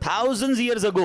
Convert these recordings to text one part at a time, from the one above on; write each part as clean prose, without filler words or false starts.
thousands years ago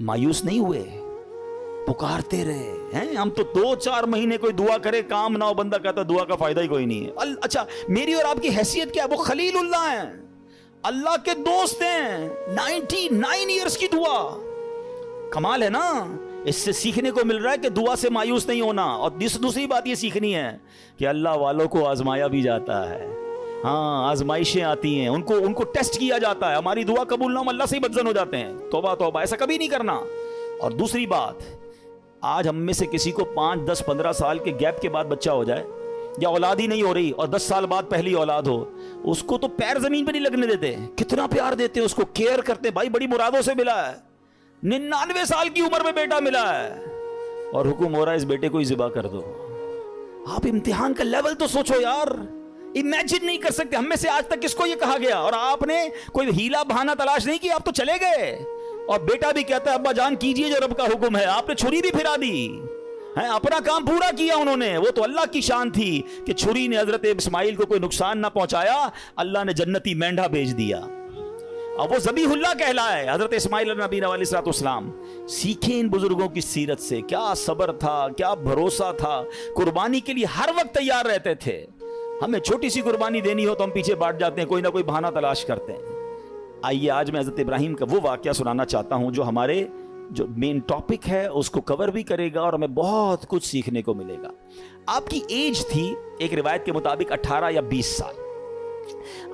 مایوس نہیں ہوئے, پکارتے رہے ہیں. ہم تو 2-4 مہینے کوئی دعا کرے کام نہ ہو, بندہ کہتا دعا کا فائدہ ہی کوئی نہیں ہے. اچھا میری اور آپ کی حیثیت کیا ہے؟ وہ خلیل اللہ ہیں, اللہ کے دوست ہیں. 99 ایئرس کی دعا, کمال ہے نا. اس سے سیکھنے کو مل رہا ہے کہ دعا سے مایوس نہیں ہونا. اور دوسری بات یہ سیکھنی ہے کہ اللہ والوں کو آزمایا بھی جاتا ہے. ہاں, آزمائشیں آتی ہیں, ان کو ٹیسٹ کیا جاتا ہے. ہماری دعا قبول نہ ہو, اللہ سے ہی بدزن ہو جاتے ہیں. توبہ توبہ, ایسا کبھی نہیں کرنا. اور دوسری بات, آج ہم میں سے کسی کو 5, 10, 15 سال کے گیپ کے بعد بچہ ہو جائے, یا اولاد ہی نہیں ہو رہی اور 10 سال بعد پہلی اولاد ہو, اس کو تو پیر زمین پہ نہیں لگنے دیتے. کتنا پیار دیتے, اس کو کیئر کرتے. بھائی بڑی مرادوں سے ملا ہے, 99 سال کی عمر میں بیٹا ملا ہے, اور حکم ہو رہا ہے اس بیٹے کو ہی ذبح کر دو. آپ امتحان کا لیول تو سوچو یار, امیجن نہیں کر سکتے. ہم میں سے آج تک کس کو یہ کہا گیا, اور آپ نے کوئی ہیلا بہانہ تلاش نہیں کیا, آپ تو چلے گئے. اور بیٹا بھی کہتا ہے ابا جان کیجئے جو رب کا حکم ہے. آپ نے چھری بھی پھرا دی, اپنا کام پورا کیا انہوں نے. وہ تو اللہ کی شان تھی کہ چھری نے حضرت اسماعیل کو کوئی نقصان نہ پہنچایا, اللہ نے جنتی مینڈھا بھیج دیا. اب وہ ذبیح اللہ کہلائے حضرت اسماعیل نبی علیہ الصلوۃ والسلام. سیکھیں ان بزرگوں کی سیرت سے, کیا صبر تھا, کیا بھروسہ تھا. قربانی کے لیے ہر وقت تیار رہتے تھے. ہمیں چھوٹی سی قربانی دینی ہو تو ہم پیچھے بانٹ جاتے ہیں, کوئی نہ کوئی بہانہ تلاش کرتے ہیں. آئیے آج میں حضرت ابراہیم کا وہ واقعہ سنانا چاہتا ہوں جو ہمارے جو مین ٹاپک ہے اس کو کور بھی کرے گا, اور ہمیں بہت کچھ سیکھنے کو ملے گا. آپ کی ایج تھی ایک روایت کے مطابق 18 یا 20 سال.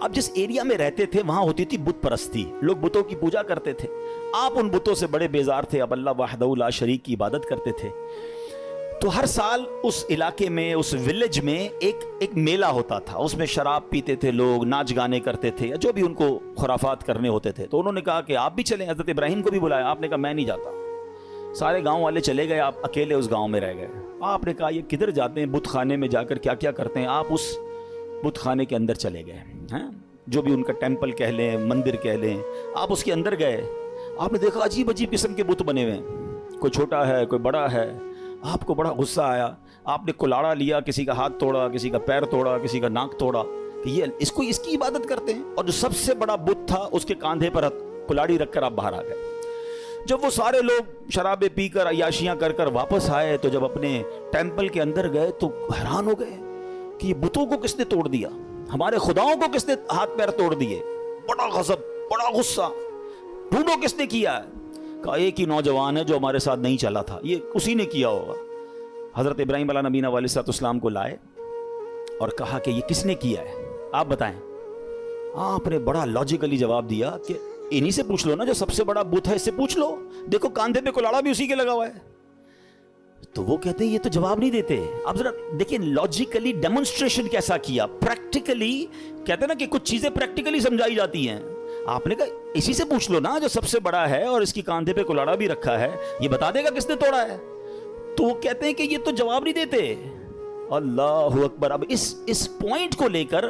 اب جس ایریا میں رہتے تھے وہاں ہوتی تھی بت پرستی, لوگ بتوں کی پوجا کرتے تھے. آپ ان بتوں سے بڑے بیزار تھے, اب اللہ وحدہ لا شریک کی عبادت کرتے تھے. تو ہر سال اس علاقے میں, اس ولیج میں ایک میلہ ہوتا تھا. اس میں شراب پیتے تھے لوگ, ناچ گانے کرتے تھے, یا جو بھی ان کو خرافات کرنے ہوتے تھے. تو انہوں نے کہا کہ آپ بھی چلیں. حضرت ابراہیم کو بھی بلایا. آپ نے کہا میں نہیں جاتا. سارے گاؤں والے چلے گئے, آپ اکیلے اس گاؤں میں رہ گئے. آپ نے کہا یہ کدھر جاتے ہیں, بت خانے میں جا کر کیا کیا کرتے ہیں. آپ اس بت خانے کے اندر چلے گئے, جو بھی ان کا ٹیمپل کہہ لیں, مندر کہہ لیں. آپ اس کے اندر گئے. آپ نے دیکھا عجیب عجیب قسم کے بت بنے ہوئے ہیں, کوئی چھوٹا ہے کوئی بڑا ہے. آپ کو بڑا غصہ آیا. آپ نے کلاڑا لیا, کسی کا ہاتھ توڑا, کسی کا پیر توڑا, کسی کا ناک توڑا کہ یہ اس کی عبادت کرتے ہیں. اور جو سب سے بڑا بت تھا اس کے کاندھے پر کلاڑی رکھ کر آپ باہر آ گئے. جب وہ سارے لوگ شرابیں پی کر عیاشیاں کر کر واپس آئے تو جب اپنے ٹیمپل کے اندر گئے تو حیران ہو گئے کہ یہ بتوں کو کس نے توڑ دیا, ہمارے خداؤں کو کس نے ہاتھ پیر توڑ دیے. بڑا غضب, بڑا غصہ. ڈھونڈو کس نے کیا ہے. کہا ایک ہی نوجوان ہے جو ہمارے ساتھ نہیں چلا تھا, یہ اسی نے کیا ہوگا. حضرت ابراہیم علیہ نبینا علیہ الصلوۃ والسلام کو لائے اور کہا کہ یہ کس نے کیا ہے, آپ بتائیں. آپ نے بڑا لاجیکلی جواب دیا کہ انہی سے پوچھ لو نا, جو سب سے بڑا بت ہے اس سے پوچھ لو, دیکھو کاندھے پہ کلاڑا بھی اسی کے لگا ہوا ہے. تو وہ کہتے ہیں یہ تو جواب نہیں دیتے. اب ذرا دیکھیں لاجیکلی ڈیمونسٹریشن کیسا کیا, پریکٹیکلی. کہتے ہیں نا کہ کچھ چیزیں پریکٹیکلی سمجھائی جاتی ہیں. آپ نے کہا اسی سے پوچھ لو نا جو سب سے بڑا ہے اور اس کی کاندھے پہ کلاڑا بھی رکھا ہے, یہ بتا دے گا کس نے توڑا ہے. تو وہ کہتے ہیں کہ یہ تو جواب نہیں دیتے. اللہ اکبر. اب اس پوائنٹ کو لے کر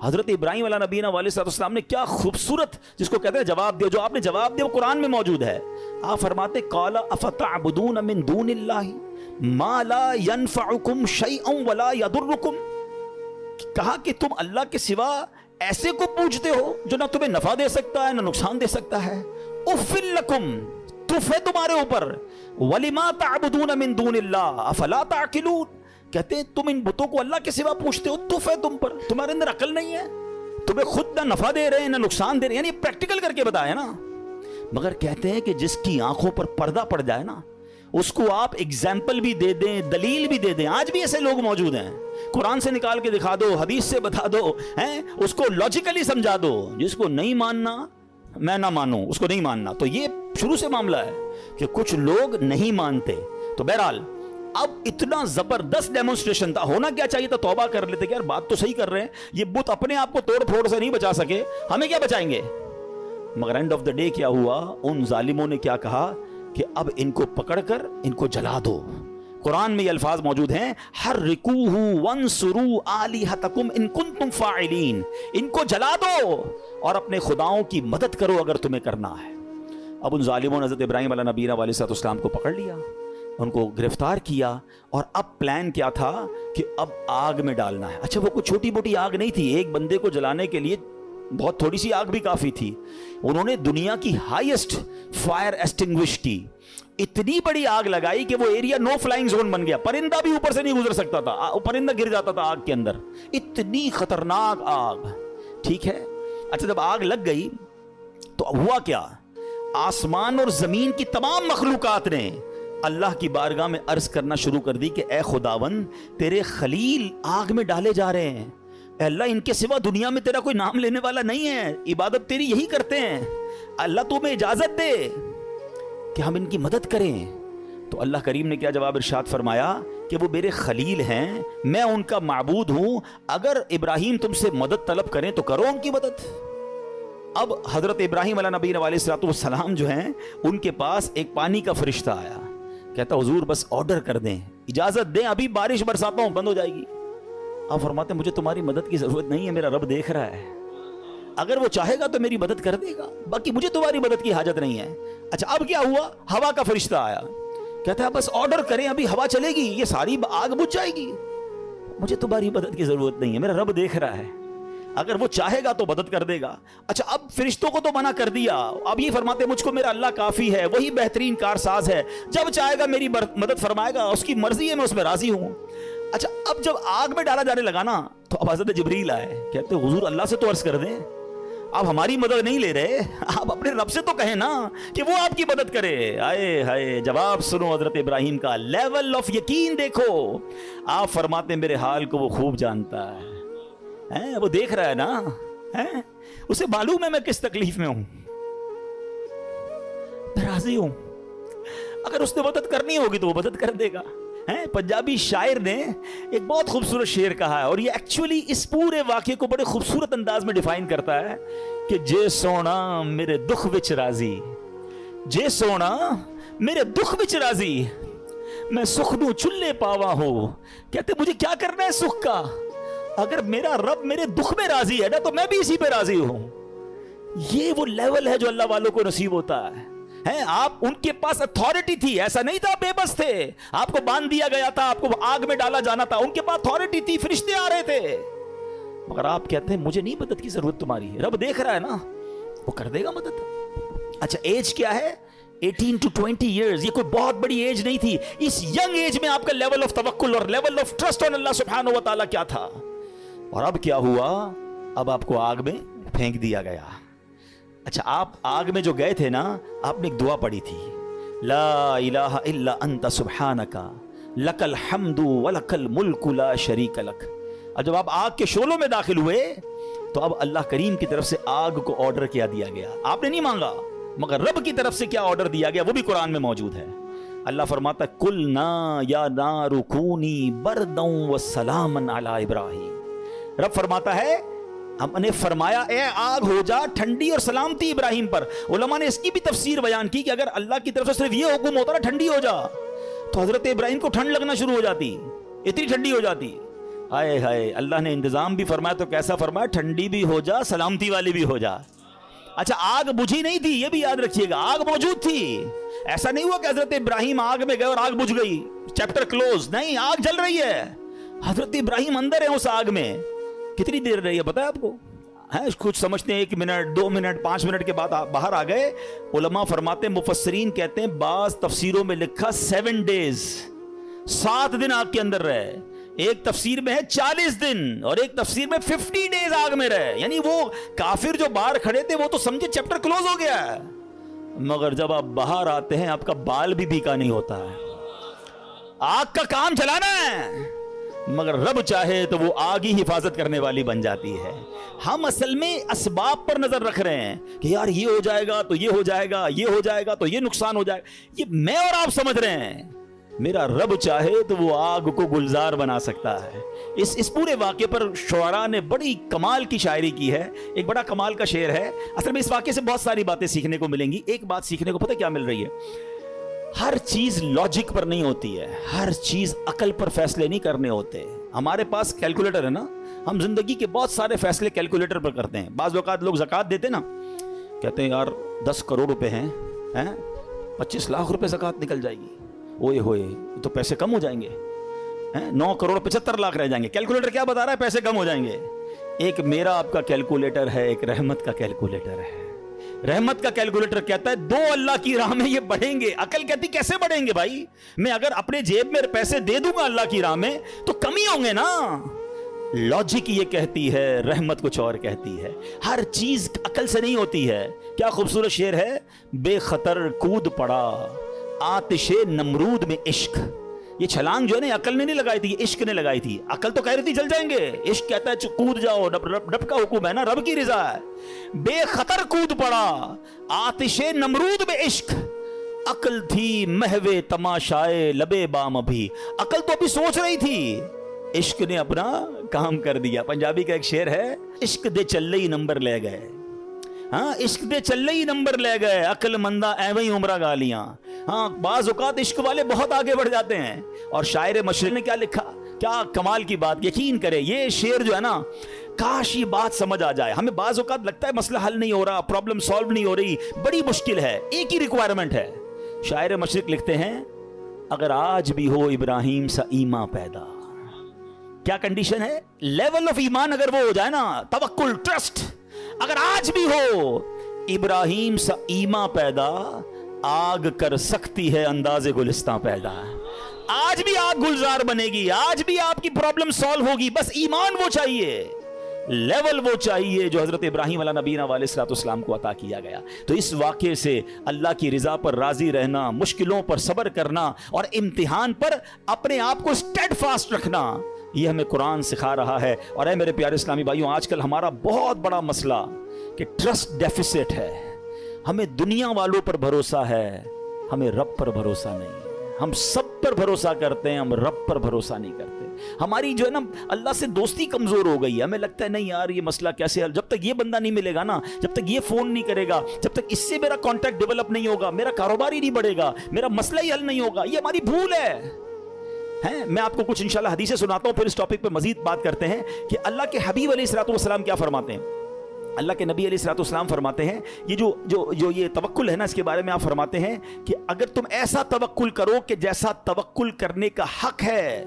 حضرت ابراہیم علیہ نبینا علیہ الصلوۃ والسلام نے کیا خوبصورت, جس کو کہتے ہیں جواب دیا, جو آپ نے جواب دیا وہ قرآن میں موجود ہے. آپ فرماتے قال افتعبدون من دون اللہ ما لا ينفعکم شیئا ولا یضرکم. کہا کہ تم اللہ کے سوا ایسے کو پوچھتے ہو جو نہ تمہیں نفع دے سکتا ہے نہ نقصان دے سکتا ہے. اف لکم, تف ہے تمہارے اوپر. ولما تعبدون من دون اللہ افلا تعقلون. کہتے ہیں تم ان بتوں کو اللہ کے سوا پوچھتے ہو, تف ہے تم پر, تمہارے اندر عقل نہیں ہے, تمہیں خود نہ نفع دے رہے ہیں نہ نقصان دے رہے ہیں. یعنی پریکٹیکل کر کے بتایا نا. مگر کہتے ہیں کہ جس کی آنکھوں پر پردہ پڑ جائے نا, اس کو آپ ایگزامپل بھی دے دیں, دلیل بھی دے دیں. آج بھی ایسے لوگ موجود ہیں, قرآن سے نکال کے دکھا دو, حدیث سے بتا دو, اس کو لاجیکلی سمجھا دو. جس کو نہیں ماننا میں نہ مانوں, اس کو نہیں ماننا. تو یہ شروع سے معاملہ ہے کہ کچھ لوگ نہیں مانتے. تو بہرحال اب اتنا زبردست ڈیمونسٹریشن تھا, ہونا کیا چاہیے تھا, توبہ کر لیتے کہ یار بات تو صحیح کر رہے ہیں, یہ بت اپنے آپ کو توڑ پھوڑ سے نہیں بچا سکے, ہمیں کیا بچائیں گے. مگر اینڈ آف دا ڈے کیا ہوا, ان ظالموں نے کیا کہا کہ اب ان کو پکڑ کر ان کو جلا دو. قرآن میں یہ الفاظ موجود ہیں, حرقوہ وانصروا آلہتکم ان کنتم فاعلین. ان کو جلا دو اور اپنے خداؤں کی مدد کرو اگر تمہیں کرنا ہے. اب ان ظالموں نے حضرت ابراہیم علیہ نبینا علیہ الصلوۃ والسلام کو پکڑ لیا, ان کو گرفتار کیا, اور اب پلان کیا تھا کہ اب آگ میں ڈالنا ہے. اچھا وہ کوئی چھوٹی موٹی آگ نہیں تھی, ایک بندے کو جلانے کے لیے بہت تھوڑی سی آگ بھی کافی تھی. انہوں نے دنیا کی ہائیسٹ فائر ایسٹنگوش کی, اتنی بڑی آگ لگائی کہ وہ ایریا نو فلائنگ زون بن گیا, پرندہ بھی اوپر سے نہیں گزر سکتا تھا, پرندہ گر جاتا تھا آگ کے اندر, اتنی خطرناک آگ. ٹھیک ہے, اچھا جب آگ لگ گئی تو ہوا کیا, آسمان اور زمین کی تمام مخلوقات نے اللہ کی بارگاہ میں عرض کرنا شروع کر دی کہ اے خداون تیرے خلیل آگ میں ڈالے جا رہے ہیں, اے اللہ ان کے سوا دنیا میں تیرا کوئی نام لینے والا نہیں ہے, عبادت تیری یہی کرتے ہیں, اللہ تو ہمیں اجازت دے کہ ہم ان کی مدد کریں. تو اللہ کریم نے کیا جواب ارشاد فرمایا کہ وہ میرے خلیل ہیں, میں ان کا معبود ہوں, اگر ابراہیم تم سے مدد طلب کریں تو کرو ان کی مدد. اب حضرت ابراہیم علیہ نبی علیہ السلام جو ہیں ان کے پاس ایک پانی کا فرشتہ آیا, کہتا حضور بس آرڈر کر دیں, اجازت دیں, ابھی بارش برساتا ہوں, بند ہو جائے گی. آپ فرماتے مجھے تمہاری مدد کی ضرورت نہیں ہے, میرا رب دیکھ رہا ہے, اگر وہ چاہے گا تو میری مدد کر دے گا, باقی مجھے تمہاری مدد کی حاجت نہیں ہے. اچھا اب کیا ہوا, ہوا کا فرشتہ آیا, کہتا ہے بس آرڈر کریں, ابھی ہوا چلے گی, یہ ساری آگ بجھ جائے گی, مجھے تمہاری مدد کی ضرورت نہیں ہے, میرا رب دیکھ رہا ہے, اگر وہ چاہے گا تو مدد کر دے گا. اچھا اب فرشتوں کو تو منع کر دیا, اب یہ فرماتے مجھ کو میرا اللہ کافی ہے, وہی بہترین کارساز ہے, جب چاہے گا میری مدد فرمائے گا, اس کی مرضی ہے, میں اس میں راضی ہوں. اچھا اب جب آگ میں ڈالا جانے لگا نا تو اب حضرت جبریل آئے, کہتے حضور اللہ سے تو عرض کر دیں, آپ ہماری مدد نہیں لے رہے, آپ اپنے رب سے تو کہیں نا کہ وہ آپ کی مدد کرے. آئے ہائے, جواب سنو حضرت ابراہیم کا, لیول آف یقین دیکھو. آپ فرماتے میرے حال کو وہ خوب جانتا ہے, وہ دیکھ رہا ہے نا, اسے معلوم ہے میں کس تکلیف میں ہوں, میں راضی ہوں, اگر اس نے مدد کرنی ہوگی تو وہ مدد کر دے گا. پنجابی شاعر نے ایک بہت خوبصورت شعر کہا ہے, اور یہ ایکچولی اس پورے واقعے کو بڑے خوبصورت انداز میں ڈیفائن کرتا ہے کہ جے سونا میرے دکھ وچ راضی, جے سونا میرے دکھ وچ راضی, میں سکھ نو چلے پاوا ہو. کہتے مجھے کیا کرنا ہے سکھ کا, اگر میرا رب میرے دکھ میں راضی ہے نا تو میں بھی اسی پہ راضی ہوں. یہ وہ لیول ہے جو اللہ والوں کو نصیب ہوتا ہے. آپ ان کے پاس اتھارٹی تھی, ایسا نہیں تھا بے بس تھے, آپ کو باندھ دیا گیا تھا, آپ کو آگ میں ڈالا جانا تھا, ان کے پاس اتھارٹی تھی, فرشتے آ رہے تھے, مگر آپ کہتے ہیں مجھے نہیں مدد کی ضرورت تمہاری, رب دیکھ رہا ہے نا, وہ کر دے گا مدد. اچھا ایج کیا ہے, 18 to 20 years, یہ کوئی بہت بڑی ایج نہیں تھی. اس ینگ ایج میں آپ کا لیول آف توکل اور لیول آف ٹرسٹ آن اللہ سبحانہ و تعالیٰ کیا تھا. اور اب کیا ہوا, اب آپ کو آگ میں پھینک دیا گیا. اچھا آپ آگ میں جو گئے تھے نا, آپ نے ایک دعا پڑھی تھی, لا الہ الا انت سبحانک لک الحمد ولک الملک لا شریک لک. اور جب آپ آگ کے شعلوں میں داخل ہوئے تو اب اللہ کریم کی طرف سے آگ کو آرڈر کیا دیا گیا. آپ نے نہیں مانگا, مگر رب کی طرف سے کیا آرڈر دیا گیا وہ بھی قرآن میں موجود ہے. اللہ فرماتا ہے قلنا یا نار کونی بردا وسلاما علی ابراہیم. رب فرماتا ہے ہم نے فرمایا اے آگ ہو جا ٹھنڈی اور سلامتی ابراہیم پر. علماء نے اس کی بھی تفسیر بیان کی کہ اگر اللہ کی طرف سے صرف یہ حکم ہوتا نا ٹھنڈی ہو جا, تو حضرت ابراہیم کو ٹھنڈ لگنا شروع ہو جاتی, اتنی ٹھنڈی ہو جاتی. ہائے ہائے, اللہ نے انتظام بھی فرمایا تو کیسا فرمایا, ٹھنڈی بھی ہو جا سلامتی والی بھی ہو جا. اچھا آگ بجھی نہیں تھی, یہ بھی یاد رکھیے گا, آگ موجود تھی. ایسا نہیں ہوا کہ حضرت ابراہیم آگ میں گئے اور آگ بجھ گئی, چیپٹر کلوز. نہیں, آگ جل رہی ہے, حضرت ابراہیم اندر ہیں اس آگ میں. کتنی دیر رہی ہے پتہ ہے آپ کو, کچھ سمجھتے ہیں 1 منٹ 2 منٹ 5 منٹ کے بعد باہر آ گئے. علماء فرماتے ہیں, مفسرین کہتے ہیں, بعض تفسیروں میں لکھا 7 days, 7 دن آگ کے اندر رہے. ایک تفسیر میں ہے 40 دن اور ایک تفسیر میں 50 days آگ میں رہے. یعنی وہ کافر جو باہر کھڑے تھے وہ تو سمجھے چیپٹر کلوز ہو گیا ہے, مگر جب آپ باہر آتے ہیں آپ کا بال بھی بھیکا نہیں ہوتا ہے. آگ کا کام چلانا ہے, مگر رب چاہے تو وہ آگ ہی حفاظت کرنے والی بن جاتی ہے. ہم اصل میں اسباب پر نظر رکھ رہے ہیں کہ یار یہ ہو جائے گا تو یہ ہو جائے گا, یہ ہو جائے گا تو یہ نقصان ہو جائے گا. یہ میں اور آپ سمجھ رہے ہیں, میرا رب چاہے تو وہ آگ کو گلزار بنا سکتا ہے. اس پورے واقعے پر شعراء نے بڑی کمال کی شاعری کی ہے. ایک بڑا کمال کا شعر ہے. اصل میں اس واقعے سے بہت ساری باتیں سیکھنے کو ملیں گی. ایک بات سیکھنے کو پتہ کیا مل رہی ہے, ہر چیز لاجک پر نہیں ہوتی ہے, ہر چیز عقل پر فیصلے نہیں کرنے ہوتے. ہمارے پاس کیلکولیٹر ہے نا, ہم زندگی کے بہت سارے فیصلے کیلکولیٹر پر کرتے ہیں. بعض اوقات لوگ زکوٰۃ دیتے نا, کہتے ہیں یار 10 کروڑ روپے ہیں, 25 لاکھ روپے زکوٰۃ نکل جائے گی, اوئے ہوئے تو پیسے کم ہو جائیں گے, 9 کروڑ 75 لاکھ رہ جائیں گے. کیلکولیٹر کیا بتا رہا ہے, پیسے کم ہو جائیں گے. ایک میرا آپ کا کیلکولیٹر ہے, ایک رحمت کا کیلکولیٹر ہے. رحمت کا کیلکولیٹر کہتا ہے 2 اللہ کی راہ میں یہ بڑھیں گے. عقل کہتی کیسے بڑھیں گے بھائی, میں اگر اپنے جیب میں پیسے دے دوں گا اللہ کی راہ میں تو کمی ہوں گے نا. لاجک یہ کہتی ہے, رحمت کچھ اور کہتی ہے. ہر چیز عقل سے نہیں ہوتی ہے. کیا خوبصورت شعر ہے, بے خطر کود پڑا آتش نمرود میں عشق. یہ چھلانگ جو ہے نا عقل نے نہیں لگائی تھی, عشق نے لگائی تھی. عقل تو کہہ رہی تھی جل جائیں گے, عشق کہتا ہے کود جاؤ, رب کا حکم ہے نا, رب کی رضا ہے. بے خطر کود پڑا آتش نمرود میں عشق, عقل تھی محو تماشائے لبے بام. ابھی عقل تو ابھی سوچ رہی تھی, عشق نے اپنا کام کر دیا. پنجابی کا ایک شعر ہے, عشق دے چلے ہی نمبر لے گئے. ہاں, عشق دے چلے ہی نمبر لے گئے, عقل مندہ ایویں عمرہ گالیاں. ہاں, بعض اوقات عشق والے بہت آگے بڑھ جاتے ہیں. اور شاعر مشرق نے کیا لکھا, کیا کمال کی بات. یقین کرے یہ شعر جو ہے نا, کاش یہ بات سمجھ آ جائے. ہمیں بعض اوقات لگتا ہے مسئلہ حل نہیں ہو رہا, پرابلم سالو نہیں ہو رہی, بڑی مشکل ہے, ایک ہی ریکوائرمنٹ ہے. شاعر مشرق لکھتے ہیں, اگر آج بھی ہو ابراہیم سا ایمان پیدا. کیا کنڈیشن ہے, لیول آف ایمان اگر وہ ہو جائے نا, توکل, ٹرسٹ, اگر آج بھی ہو ابراہیم سا ایمان پیدا, آگ کر سکتی ہے انداز گلستان پیدا. آج بھی آگ گلزار بنے گی, آج بھی آپ کی پرابلم سالو ہوگی. بس ایمان وہ چاہیے, لیول وہ چاہیے جو حضرت ابراہیم علیہ نبینا علیہ الصلوۃ والسلام کو عطا کیا گیا. تو اس واقعے سے اللہ کی رضا پر راضی رہنا, مشکلوں پر صبر کرنا اور امتحان پر اپنے آپ کو اسٹیڈ فاسٹ رکھنا, یہ ہمیں قرآن سکھا رہا ہے. اور اے میرے پیارے اسلامی بھائیوں, آج کل ہمارا بہت بڑا مسئلہ کہ ٹرسٹ ڈیفیسٹ ہے. ہمیں دنیا والوں پر بھروسہ ہے, ہمیں رب پر بھروسہ نہیں. ہم سب پر بھروسہ کرتے ہیں, ہم رب پر بھروسہ نہیں کرتے. ہماری جو ہے نا اللہ سے دوستی کمزور ہو گئی ہے. ہمیں لگتا ہے نہیں یار یہ مسئلہ کیسے, جب تک یہ بندہ نہیں ملے گا نا, جب تک یہ فون نہیں کرے گا, جب تک اس سے میرا کانٹیکٹ ڈیولپ نہیں ہوگا, میرا کاروبار ہی نہیں بڑھے گا, میرا مسئلہ ہی حل نہیں ہوگا. یہ ہماری بھول ہے. میں آپ کو کچھ انشاءاللہ حدیثیں سناتا ہوں, پھر اس ٹاپک پہ مزید بات کرتے ہیں کہ اللہ کے حبیب علیہ الصلوۃ والسلام کیا فرماتے ہیں. اللہ کے نبی علیہ الصلوۃ والسلام فرماتے ہیں, یہ جو یہ توکل ہے نا, اس کے بارے میں آپ فرماتے ہیں کہ اگر تم ایسا توکل کرو کہ جیسا توکل کرنے کا حق ہے,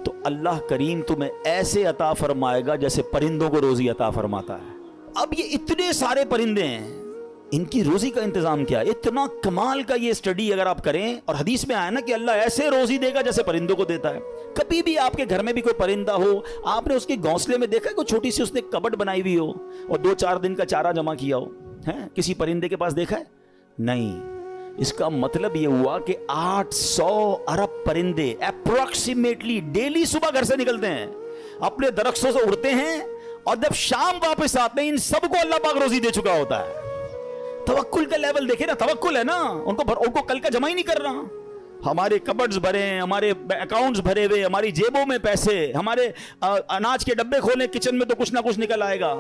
تو اللہ کریم تمہیں ایسے عطا فرمائے گا جیسے پرندوں کو روزی عطا فرماتا ہے. اب یہ اتنے سارے پرندے ہیں, ان کی روزی کا انتظام کیا ہے؟ اتنا کمال کا یہ سٹڈی اگر آپ کریں, اور حدیث میں آیا نا کہ اللہ ایسے روزی دے گا جیسے پرندوں کو دیتا ہے. کبھی بھی آپ کے گھر میں بھی کوئی پرندہ ہو, آپ نے اس کے گھونسلے میں دیکھا ہے کوئی چھوٹی سی اس نے کبٹ بنائی ہوئی ہو اور 2-4 دن کا چارہ جمع کیا ہو, کسی پرندے کے پاس دیکھا ہے؟ نہیں. اس کا مطلب یہ ہوا کہ 800 ارب پرندے اپروکسیمیٹلی ڈیلی صبح گھر سے نکلتے ہیں, اپنے درختوں سے اڑتے ہیں, اور جب شام واپس آتے ہیں ان سب کو اللہ پاک روزی دے چکا ہوتا ہے. توکل کا لیول دیکھیں نا, توکل ہے نا, ان کو کل کا جمع ہی نہیں کر رہا. ہمارے کبڈز بھرے ہیں, ہمارے اکاؤنٹس بھرے ہوئے, ہماری جیبوں میں پیسے, ہمارے اناج کے ڈبے کھولیں کچن میں تو کچھ نہ کچھ نکل آئے گا,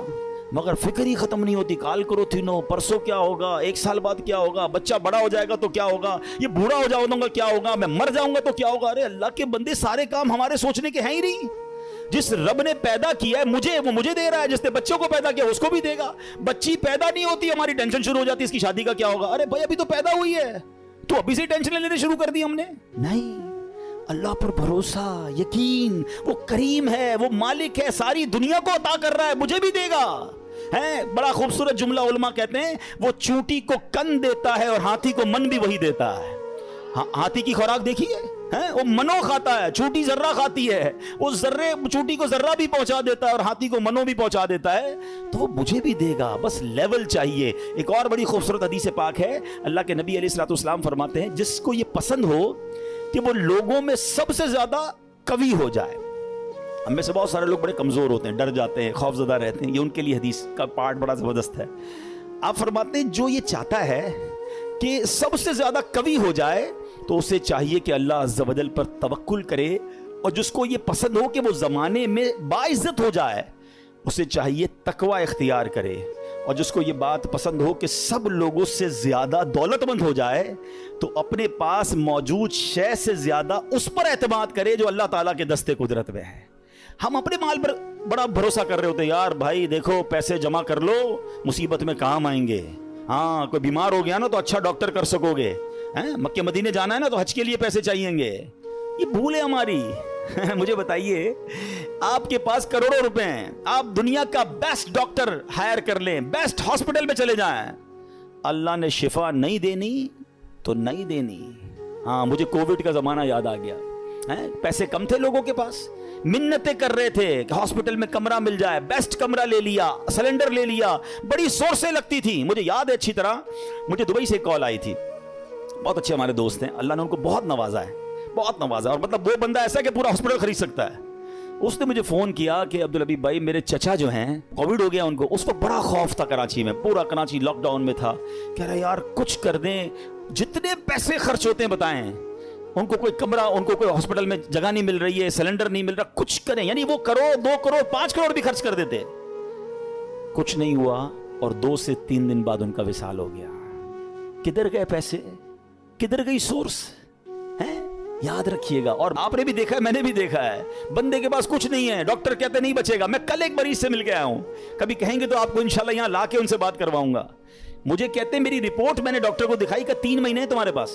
مگر فکر ہی ختم نہیں ہوتی. کال کرو تھینو, پرسوں کیا ہوگا, 1 سال بعد کیا ہوگا, بچہ بڑا ہو جائے گا تو کیا ہوگا, یہ بوڑھا ہو جاؤں گا کیا ہوگا, میں مر جاؤں گا تو کیا ہوگا. ارے اللہ کے بندے, سارے کام ہمارے سوچنے کے ہیں ہی نہیں. جس رب نے پیدا کیا ہے مجھے, وہ مجھے دے رہا ہے. جس نے بچوں کو پیدا کیا اس کو بھی دے گا. بچی پیدا نہیں ہوتی, ہماری ٹینشن شروع ہو جاتی ہے اس کی شادی کا کیا ہوگا. ارے بھائی ابھی تو پیدا ہوئی ہے, تو ابھی سے ٹینشن لینے شروع کر دی ہم نے. نہیں, اللہ پر بھروسہ, یقین, وہ کریم ہے, وہ مالک ہے, ساری دنیا کو عطا کر رہا ہے, مجھے بھی دے گا. بڑا خوبصورت جملہ علماء کہتے ہیں, وہ چونٹی کو کن دیتا ہے اور ہاتھی کو من بھی وہی دیتا ہے. ہاتھی کی خوراک دیکھی ہے, وہ منو کھاتا ہے, چونٹی ذرہ کھاتی ہے, وہ ذرے چونٹی کو ذرہ بھی پہنچا دیتا ہے اور ہاتھی کو منو بھی پہنچا دیتا ہے. تو وہ مجھے بھی دے گا, بس لیول چاہیے. ایک اور بڑی خوبصورت حدیث پاک ہے, اللہ کے نبی علیہ الصلوۃ والسلام فرماتے ہیں, جس کو یہ پسند ہو کہ وہ لوگوں میں سب سے زیادہ قوی ہو جائے. ہم میں سے بہت سارے لوگ بڑے کمزور ہوتے ہیں, ڈر جاتے ہیں, خوف زدہ رہتے ہیں, یہ ان کے لیے حدیث کا پارٹ بڑا زبردست ہے. آپ فرماتے ہیں جو یہ چاہتا ہے کہ سب سے زیادہ قوی ہو جائے, تو اسے چاہیے کہ اللہ عز و جل پر توکل کرے. اور جس کو یہ پسند ہو کہ وہ زمانے میں باعزت ہو جائے, اسے چاہیے تقوی اختیار کرے. اور جس کو یہ بات پسند ہو کہ سب لوگوں سے زیادہ دولت مند ہو جائے, تو اپنے پاس موجود شے سے زیادہ اس پر اعتماد کرے جو اللہ تعالیٰ کے دستے قدرت میں ہے. ہم اپنے مال پر بڑا بھروسہ کر رہے ہوتے ہیں, یار بھائی دیکھو پیسے جمع کر لو, مصیبت میں کام آئیں گے. ہاں, کوئی بیمار ہو گیا نا تو اچھا ڈاکٹر کر سکو گے, مکے مدینے جانا ہے نا تو حج کے لیے پیسے چاہیے گے. یہ بھول ہے ہماری. مجھے بتائیے، آپ کے پاس کروڑوں روپے ہیں، آپ دنیا کا بیسٹ ڈاکٹر ہائر کر لیں، بیسٹ ہاسپٹل میں چلے جائیں، اللہ نے شفا نہیں دینی تو نہیں دینی۔ ہاں، مجھے کووڈ کا زمانہ یاد آ گیا، پیسے کم تھے لوگوں کے پاس، منتیں کر رہے تھے کہ ہاسپٹل میں کمرہ مل جائے، بیسٹ کمرہ لے لیا، سلنڈر لے لیا، بڑی سورسیں لگتی تھی۔ مجھے یاد ہے اچھی طرح، مجھے دبئی سے کال آئی تھی، بہت اچھے ہمارے دوست ہیں، اللہ نے ان کو بہت نوازا ہے، بہت نوازا، اور مطلب وہ بندہ ایسا کہ پورا ہاسپٹل خرید سکتا ہے۔ اس نے مجھے فون کیا کہ عبدالحبیب بھائی، میرے چچا جو ہیں کووڈ ہو گیا ان کو، اس وقت بڑا خوف تھا کراچی میں، پورا کراچی لاک ڈاؤن میں تھا، کہہ رہا یار کچھ کر دیں، جتنے پیسے خرچ ہوتے ہیں بتائیں، ان کو کوئی کمرہ، ان کو کوئی ہاسپٹل میں جگہ نہیں مل رہی ہے، سلنڈر نہیں مل رہا، کچھ کریں۔ یعنی وہ کروڑ، 2 کروڑ، 5 کروڑ بھی خرچ کر دیتے، کچھ نہیں ہوا، اور 2 سے 3 دن بعد ان کا وصال ہو گیا۔ کدھر گئے پیسے، کدھر گئی سورس ہیں؟ یاد رکھیے گا۔ اور آپ نے بھی دیکھا ہے، میں نے بھی دیکھا ہے، بندے کے پاس کچھ نہیں ہے، ڈاکٹر کہتے نہیں بچے گا۔ میں کل ایک مریض سے مل کے آیا ہوں، کبھی کہیں گے تو آپ کو انشاءاللہ یہاں لا کے ان سے بات کرواؤں گا۔ مجھے کہتے ہیں میری رپورٹ میں نے ڈاکٹر کو دکھائی کہ 3 مہینے ہیں تمہارے پاس،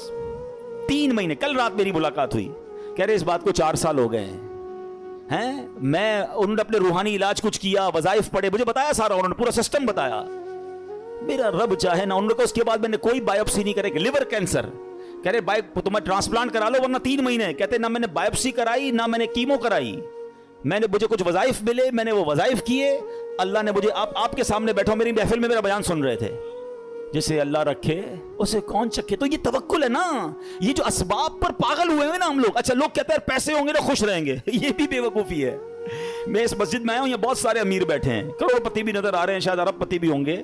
3 مہینے۔ کل رات میری ملاقات ہوئی، کہہ رہے اس بات کو 4 سال ہو گئے ہیں۔ میں انہوں نے اپنے روحانی علاج کچھ کیا، وظائف پڑھے، مجھے بتایا سارا، انہوں نے پورا سسٹم بتایا۔ میرا رب چاہے نا، انہوں نے کہا اس کے بعد میں نے کوئی بائیوپسی نہیں کرے، لیور کینسر، کہہ رہے تمہیں ٹرانسپلانٹ کرا لو ورنہ 3 مہینے۔ کہتے نہ میں نے بائیوپسی کرائی، نہ میں نے کیمو کرائی، مجھے کچھ وظائف ملے، میں نے وہ وظائف کیے، اللہ نے مجھے، آپ کے سامنے بیٹھا میری محفل میں میرا بیان سن رہے تھے، جسے اللہ رکھے اسے کون چکے۔ تو یہ توکل ہے نا، یہ جو اسباب پر پاگل ہوئے ہیں نا ہم لوگ۔ اچھا، لوگ کہتے ہیں پیسے ہوں گے نا خوش رہیں گے، یہ بھی بے وقوفی ہے۔ میں اس مسجد میں آیا ہوں، یہاں بہت سارے امیر بیٹھے ہیں، کروڑ پتی بھی نظر آ رہے ہیں، شاید ارب پتی بھی ہوں گے،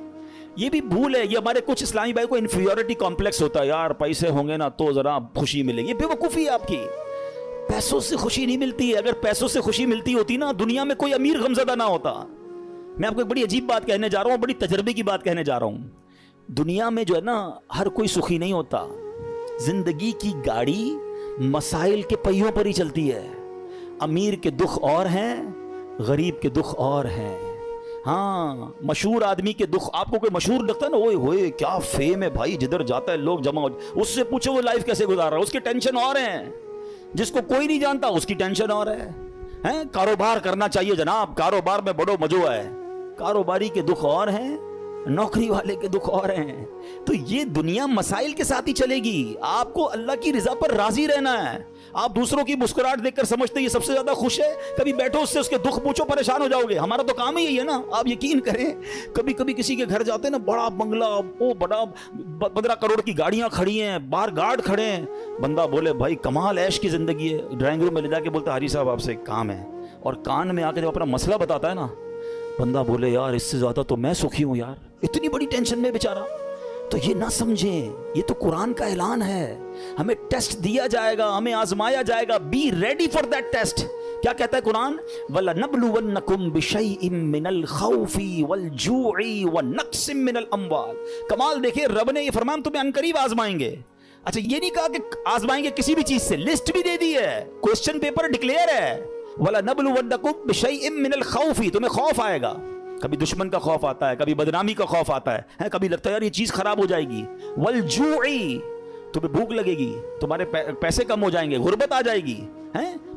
یہ بھی بھول ہے۔ یہ ہمارے کچھ اسلامی بھائی کو انفیریورٹی کمپلیکس ہوتا ہے، یار پیسے ہوں گے نا تو ذرا خوشی ملے گی، یہ بے وقوفی ہے آپ کی۔ پیسوں سے خوشی نہیں ملتی ہے، اگر پیسوں سے خوشی ملتی ہوتی نا، دنیا میں کوئی امیر غمزدہ نہ ہوتا۔ میں آپ کو ایک بڑی عجیب بات کہنے جا رہا ہوں، بڑی تجربے کی بات کہنے جا رہا ہوں۔ دنیا میں جو ہے نا، ہر کوئی سخی نہیں ہوتا، زندگی کی گاڑی مسائل کے پہیوں پر ہی چلتی ہے۔ امیر کے دکھ اور ہیں، غریب کے دکھ اور ہیں۔ ہاں، مشہور آدمی کے دکھ، آپ کو کوئی مشہور لگتا ہے نا، اوئے ہوئے کیا فیم ہے بھائی، جدھر جاتا ہے لوگ جمع ہو، اس سے پوچھو وہ لائف کیسے گزار رہا ہے، اس کی ٹینشن اور ہیں۔ جس کو کوئی نہیں جانتا اس کی ٹینشن اور ہے۔ کاروبار کرنا چاہیے جناب، کاروبار میں بڑو مزو ہے، کاروباری کے دکھ اور ہیں، نوکری والے کے دکھ اور ہیں۔ تو یہ دنیا مسائل کے ساتھ ہی چلے گی، آپ کو اللہ کی رضا پر راضی رہنا ہے۔ آپ دوسروں کی مسکراہٹ دیکھ کر سمجھتے یہ سب سے زیادہ خوش ہے، کبھی بیٹھو اس سے اس کے دکھ پوچھو، پریشان ہو جاؤ گے۔ ہمارا تو کام ہی یہی ہے نا، آپ یقین کریں، کبھی کبھی کسی کے گھر جاتے ہیں نا، بڑا بنگلہ، وہ بڑا 15 کروڑ کی گاڑیاں کھڑی ہیں، باہر گارڈ کھڑے ہیں، بندہ بولے بھائی کمال عیش کی زندگی ہے، ڈرائنگ روم میں لے جا کے بولتا حاجی صاحب آپ سے ایک کام ہے، اور کان میں آ کے جب اپنا مسئلہ بتاتا ہے نا، بندہ بولے یار اس سے زیادہ تو میں سخی ہوں یار، اتنی بڑی ٹینشن میں بیچارہ۔ تو یہ نہ سمجھیں، یہ تو قرآن کا اعلان ہے، ہمیں ٹیسٹ دیا جائے گا، ہمیں آزمایا جائے گا، be ready for that test. کیا کہتا ہے قرآن؟ وَلَنَبْلُوَنَّكُمْ بِشَيْءٍ مِّنَ الْخَوْفِ وَالْجُوعِ وَنَقْصٍ مِّنَ الْأَمْوَالِ۔ کمال دیکھیں، رب نے یہ فرمایا ہم تمہیں عنقریب آزمائیں گے۔ اچھا، یہ نہیں کہا کہ آزمائیں گے کسی بھی چیز سے، لسٹ بھی دے دی ہے، کوسچن پیپر ڈکلیئر ہے، وَلَنَبْلُوَنَّكُمْ بِشَيْءٍ مِّنَ الْخَوْفِ، تمہیں خوف آئے گا، کبھی دشمن کا خوف آتا ہے، کبھی بدنامی کا خوف آتا ہے، کبھی لگتا ہے یار یہ چیز خراب ہو جائے گی، والجوع، تمہیں بھوک لگے گی، تمہارے پیسے کم ہو جائیں گے، غربت آ جائے گی،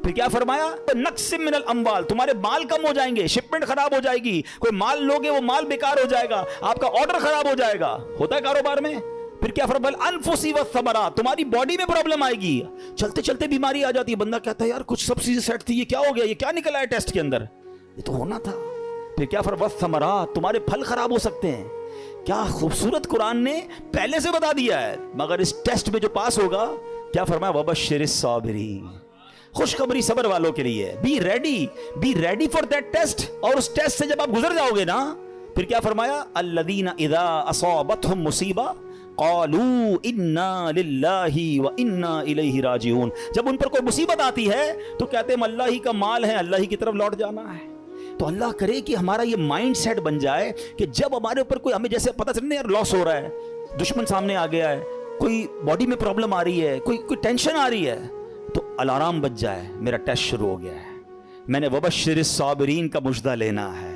پھر کیا فرمایا؟ نقص من الاموال، تمہارے مال کم ہو جائیں گے، شپمنٹ خراب ہو جائے گی، کوئی مال لوگے وہ مال بیکار ہو جائے گا، آپ کا آرڈر خراب ہو جائے گا، ہوتا ہے کاروبار میں۔ پھر کیا فرمایا؟ الانفس والثمرات، تمہاری باڈی میں پرابلم آئے گی، چلتے چلتے بیماری آ جاتی ہے، بندہ کہتا ہے یار کچھ سب چیزیں سیٹ تھی، یہ کیا ہو گیا، یہ کیا نکلا ہے ٹیسٹ کے اندر، یہ تو ہونا تھا۔ پھر کیا فرمایا؟ والثمرات، تمہارے پھل خراب ہو سکتے ہیں۔ کیا خوبصورت قرآن نے پہلے سے بتا دیا ہے، مگر اس ٹیسٹ میں جو پاس ہوگا، کیا فرمایا؟ وبشر الصابرین، خوشخبری صبر والوں کے لیے، be ready for that test. اور اس ٹیسٹ سے جب آپ گزر جاؤ گے نا، پھر کیا فرمایا؟ الذین اذا اصابتهم مصیبہ قالوا انا للہ وانا الیہ راجعون، جب ان پر کوئی مصیبت آتی ہے تو کہتے ہیں ہم اللہ ہی کا مال ہے، اللہ ہی کی طرف لوٹ جانا ہے۔ تو اللہ کرے کہ ہمارا یہ مائنڈ سیٹ بن جائے کہ جب ہمارے اوپر کوئی، ہمیں جیسے پتہ چلے یار لاس ہو رہا ہے، دشمن سامنے آ گیا ہے، کوئی باڈی میں پرابلم آ رہی ہے، کوئی ٹینشن آ رہی ہے، تو الارم بج جائے، میرا ٹیسٹ شروع ہو گیا ہے، میں نے وبشر الصابرین کا مجدہ لینا ہے،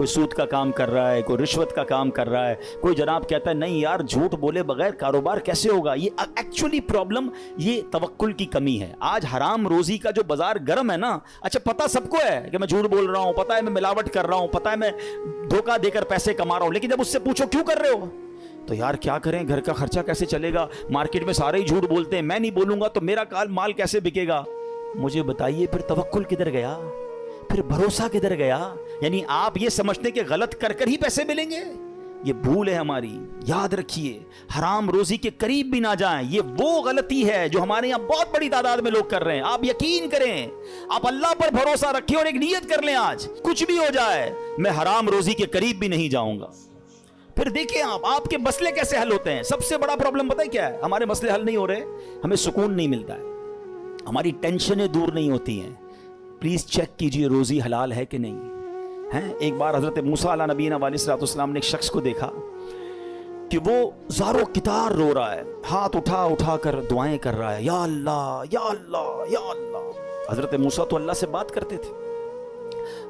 کوئی سود کا کام کر رہا ہے, کوئی رشوت کا کام کر رہا ہے, کوئی جناب کہتا ہے نہیں یار جھوٹ بولے بغیر کاروبار کیسے ہوگا. یہ ایکچولی پرابلم یہ توکل کی کمی ہے. آج حرام روزی کا جو بازار گرم ہے نا, اچھا پتہ سب کو ہے کہ میں جھوٹ بول رہا ہوں, پتہ ہے میں ملاوٹ کر رہا ہوں, پتہ ہے میں دھوکہ دے کر پیسے کما رہا ہوں, لیکن جب اس سے پوچھو کیوں کر رہے ہو تو یار کیا کریں, گھر کا خرچہ کیسے چلے گا, مارکیٹ میں سارے ہی جھوٹ بولتے ہیں, میں نہیں بولوں گا تو میرا مال کیسے بکے گا. مجھے بتائیے پھر توکل کدھر گیا, پھر بھروسہ کدھر گیا. یعنی آپ یہ سمجھتے کہ غلط کر کر ہی پیسے ملیں گے, یہ بھول ہے ہماری. یاد رکھیے حرام روزی کے قریب بھی نہ جائیں, یہ وہ غلطی ہے جو ہمارے یہاں بہت بڑی تعداد میں لوگ کر رہے ہیں. آپ یقین کریں, آپ اللہ پر بھروسہ رکھیں اور ایک نیت کر لیں, آج کچھ بھی ہو جائے میں حرام روزی کے قریب بھی نہیں جاؤں گا. پھر دیکھیں آپ کے مسئلے کیسے حل ہوتے ہیں. سب سے بڑا پرابلم پتہ ہے کیا ہے, ہمارے مسئلے حل نہیں ہو رہے, ہمیں سکون نہیں ملتا ہے, ہماری ٹینشنیں دور نہیں ہوتی ہیں. پلیز چیک کیجئے روزی حلال ہے کہ نہیں ہے. ایک بار حضرت موسیٰ علیہ نبینا علیہ السلام نے ایک شخص کو دیکھا کہ وہ زارو کتار رو رہا ہے, ہاتھ اٹھا کر دعائیں کر رہا ہے, یا اللہ یا اللہ یا اللہ. حضرت موسیٰ تو اللہ سے بات کرتے تھے.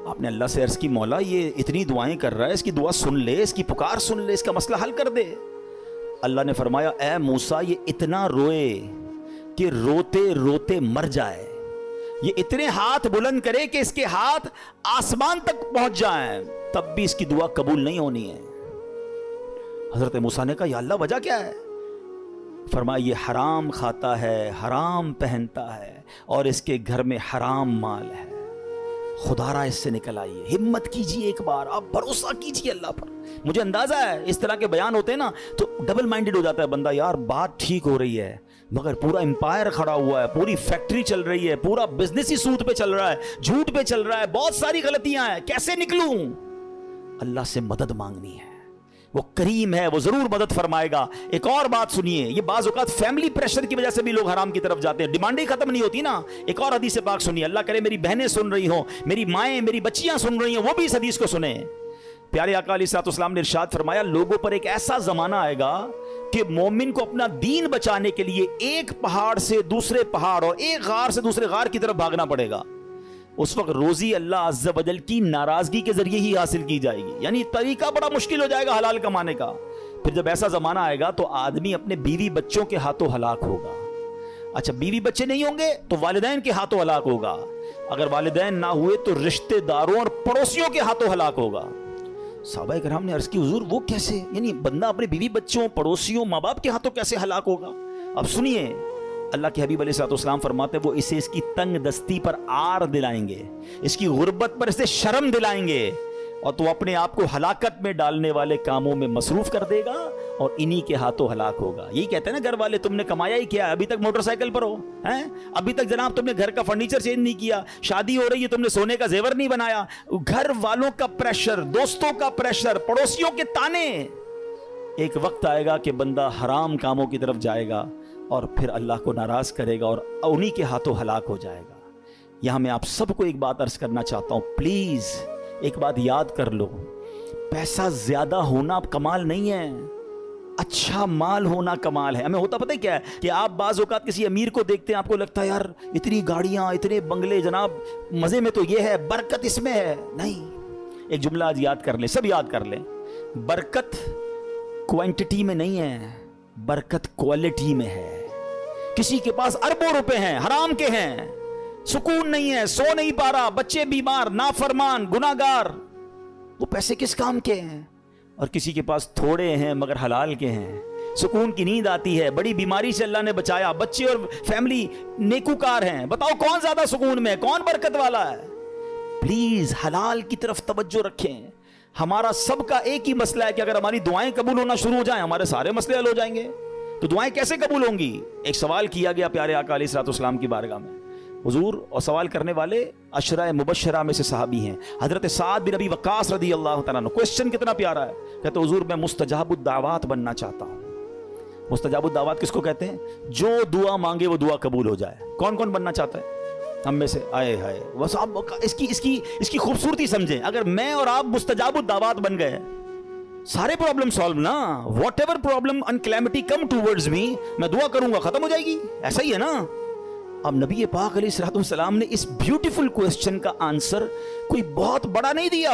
آپ نے اللہ سے عرض کی مولا یہ اتنی دعائیں کر رہا ہے, اس کی دعا سن لے, اس کی پکار سن لے, اس کا مسئلہ حل کر دے. اللہ نے فرمایا اے موسیٰ یہ اتنا روئے کہ روتے روتے مر جائے, یہ اتنے ہاتھ بلند کرے کہ اس کے ہاتھ آسمان تک پہنچ جائیں, تب بھی اس کی دعا قبول نہیں ہونی ہے. حضرت موسیٰ نے کہا یا اللہ وجہ کیا ہے؟ فرمایا یہ حرام کھاتا ہے, حرام پہنتا ہے, اور اس کے گھر میں حرام مال ہے. خدا را اس سے نکل آئیے, ہمت کیجئے, ایک بار آپ بھروسہ کیجئے اللہ پر. مجھے اندازہ ہے اس طرح کے بیان ہوتے ہیں نا تو ڈبل مائنڈڈ ہو جاتا ہے بندہ, یار بات ٹھیک ہو رہی ہے مگر پورا امپائر کھڑا ہوا ہے, پوری فیکٹری چل رہی ہے, پورا بزنس ہی سود پہ چل رہا ہے, جھوٹ پہ چل رہا ہے, بہت ساری غلطیاں ہیں, کیسے نکلوں؟ اللہ سے مدد مانگنی ہے, وہ کریم ہے, وہ ضرور مدد فرمائے گا. ایک اور بات سنیے, یہ بعض اوقات فیملی پریشر کی وجہ سے بھی لوگ حرام کی طرف جاتے ہیں, ڈیمانڈ ہی ختم نہیں ہوتی نا. ایک اور حدیث پاک سنیے, اللہ کرے میری بہنیں سن رہی ہوں, میری مائیں, میری بچیاں سن رہی ہیں, وہ بھی اس حدیث کو سنیں. پیارے آقا علیہ السلام نے ارشاد فرمایا لوگوں پر ایک ایسا زمانہ آئے گا کہ مومن کو اپنا دین بچانے کے لیے ایک پہاڑ سے دوسرے پہاڑ اور ایک غار سے دوسرے غار کی طرف بھاگنا پڑے گا. اس وقت روزی اللہ عز و جل کی ناراضگی کے ذریعے ہی حاصل کی جائے گی, یعنی طریقہ بڑا مشکل ہو جائے گا حلال کمانے کا. پھر جب ایسا زمانہ آئے گا تو آدمی اپنے بیوی بچوں کے ہاتھوں ہلاک ہوگا. اچھا بیوی بچے نہیں ہوں گے تو والدین کے ہاتھوں ہلاک ہوگا, اگر والدین نہ ہوئے تو رشتہ داروں اور پڑوسیوں کے ہاتھوں ہلاک ہوگا. صحابہ کرام نے عرض کی حضور وہ کیسے, یعنی بندہ اپنے بیوی بچوں, پڑوسیوں, ماں باپ کے ہاتھوں کیسے ہلاک ہوگا؟ اب سنیے, اللہ کے حبیب علیہ السلام فرماتے وہ اسے اس کی تنگ دستی پر عار دلائیں گے, اس کی غربت پر اسے شرم دلائیں گے, اور تو اپنے آپ کو ہلاکت میں ڈالنے والے کاموں میں مصروف کر دے گا اور انہی کے ہاتھوں ہلاک ہوگا. یہی کہتے ہیں نا گھر والے, تم نے کمایا ہی کیا, ابھی تک موٹر سائیکل پر ہو ہیں, ابھی تک جناب تم نے گھر کا فرنیچر چینج نہیں کیا, شادی ہو رہی ہے تم نے سونے کا زیور نہیں بنایا. گھر والوں کا پریشر, دوستوں کا پریشر, پڑوسیوں کے تانے. ایک وقت آئے گا کہ بندہ حرام کاموں کی طرف جائے گا اور پھر اللہ کو ناراض کرے گا اور انہی کے ہاتھوں ہلاک ہو جائے گا. یہاں میں آپ سب کو ایک بات عرض کرنا چاہتا ہوں, پلیز ایک بات یاد کر لو, پیسہ زیادہ ہونا کمال نہیں ہے, اچھا مال ہونا کمال ہے. ہمیں ہوتا پتہ ہے کیا ہے کہ آپ بعض اوقات کسی امیر کو دیکھتے ہیں, آپ کو لگتا ہے یار اتنی گاڑیاں, اتنے بنگلے, جناب مزے میں تو یہ ہے, برکت اس میں ہے. نہیں, ایک جملہ آج یاد کر لیں, سب یاد کر لیں, برکت کوانٹٹی میں نہیں ہے, برکت کوالٹی میں ہے. کسی کے پاس اربوں روپے ہیں, حرام کے ہیں, سکون نہیں ہے, سو نہیں پا رہا, بچے بیمار, نافرمان, گناہگار, وہ پیسے کس کام کے ہیں؟ اور کسی کے پاس تھوڑے ہیں مگر حلال کے ہیں, سکون کی نیند آتی ہے, بڑی بیماری سے اللہ نے بچایا, بچے اور فیملی نیکوکار ہیں. بتاؤ کون زیادہ سکون میں ہے, کون برکت والا ہے؟ پلیز حلال کی طرف توجہ رکھیں. ہمارا سب کا ایک ہی مسئلہ ہے کہ اگر ہماری دعائیں قبول ہونا شروع ہو جائیں ہمارے سارے مسئلے حل ہو جائیں گے. تو دعائیں کیسے قبول ہوں گی؟ ایک سوال کیا گیا پیارے آقا علیہ السلام کی بارگاہ میں حضور, اور سوال کرنے والے عشرہ مبشرہ میں سے صحابی ہیں, حضرت سعد بن ابی وقاص رضی اللہ تعالیٰ عنہ. کوسچن کتنا پیارا ہے, کہتے حضور میں مستجاب الدعوات بننا چاہتا ہوں. مستجاب الدعوات کس کو کہتے ہیں؟ جو دعا مانگے وہ دعا قبول ہو جائے. کون کون بننا چاہتا ہے ہم میں سے؟ آئے ہائے, بس آپ اس کی خوبصورتی سمجھیں. اگر میں اور آپ مستجاب الدعوات بن گئے, سارے پرابلم سالو نا, whatever problem and calamity come towards me, میں دعا کروں گا ختم ہو جائے گی. ایسا ہی ہے نا. اب نبی پاک علیہ السلام نے اس بیوٹیفل کوسچن کا آنسر کوئی بہت بڑا نہیں دیا,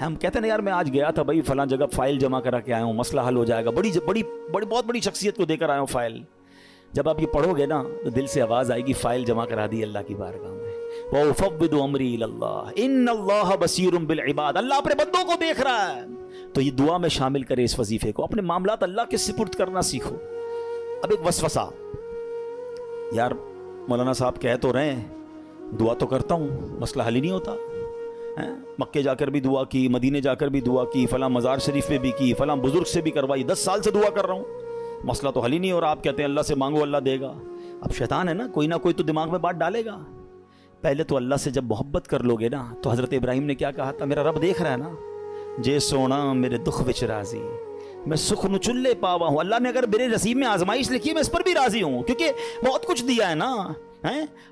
ہم کہتے ہیں نا یار میں آج گیا تھا بھائی فلاں جگہ فائل جمع کرا کے آیا ہوں, مسئلہ حل ہو جائے گا, بہت بڑی شخصیت کو دے کر آیا ہوں فائل. جب آپ یہ پڑھو گے نا تو دل سے آواز آئے گی فائل جمع کرا دی اللہ کی بارگاہ میں. وَأُفَوِّضُ أَمْرِي إِلَى اللَّهِ إِنَّ اللَّهَ بَصِيرٌ بِالْعِبَادِ, اللہ اپنے بندوں کو دیکھ رہا ہے. تو یہ دعا میں شامل کرے اس وظیفے کو, اپنے معاملات اللہ کے سپرد کرنا سیکھو. اب ایک وسوسہ, یار مولانا صاحب کہہ تو رہے ہیں, دعا تو کرتا ہوں, مسئلہ حل ہی نہیں ہوتا. مکے جا کر بھی دعا کی, مدینے جا کر بھی دعا کی, فلاں مزار شریف پہ بھی کی, فلاں بزرگ سے بھی کروائی, 10 سال سے دعا کر رہا ہوں, مسئلہ تو حل ہی نہیں ہو رہا. آپ کہتے ہیں اللہ سے مانگو اللہ دے گا. اب شیطان ہے نا, کوئی نہ کوئی تو دماغ میں بات ڈالے گا. پہلے تو اللہ سے جب محبت کر لو گے نا, تو حضرت ابراہیم نے کیا کہا تھا, میرا رب دیکھ رہا ہے نا, جے سونا میرے دکھ وچ راضی, میں سکھ نو چلے پاوا ہوں. اللہ نے اگر میرے نصیب میں آزمائش لکھی ہے میں اس پر بھی راضی ہوں, کیونکہ بہت کچھ دیا ہے نا.